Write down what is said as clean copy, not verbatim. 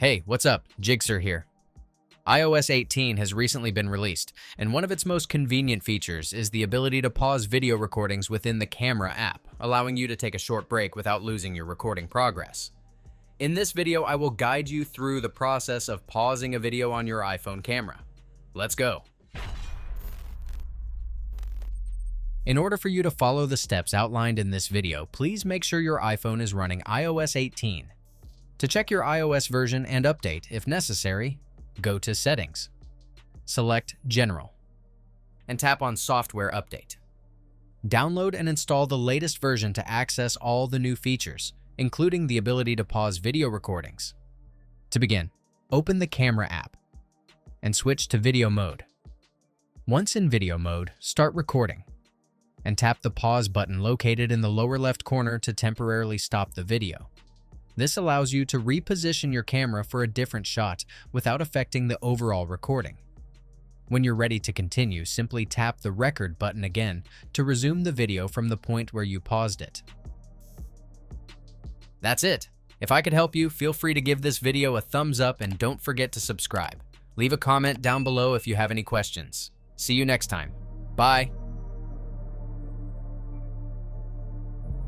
Hey, what's up? Jigxor here. iOS 18 has recently been released, and one of its most convenient features is the ability to pause video recordings within the camera app, allowing you to take a short break without losing your recording progress. In this video, I will guide you through the process of pausing a video on your iPhone camera. Let's go. In order for you to follow the steps outlined in this video, please make sure your iPhone is running iOS 18. To check your iOS version and update, if necessary, go to Settings, select General, and tap on Software Update. Download and install the latest version to access all the new features, including the ability to pause video recordings. To begin, open the Camera app and switch to Video mode. Once in Video mode, start recording and tap the Pause button located in the lower left corner to temporarily stop the video. This allows you to reposition your camera for a different shot without affecting the overall recording. When you're ready to continue, simply tap the Record button again to resume the video from the point where you paused it. That's it. If I could help you, feel free to give this video a thumbs up and don't forget to subscribe. Leave a comment down below if you have any questions. See you next time. Bye.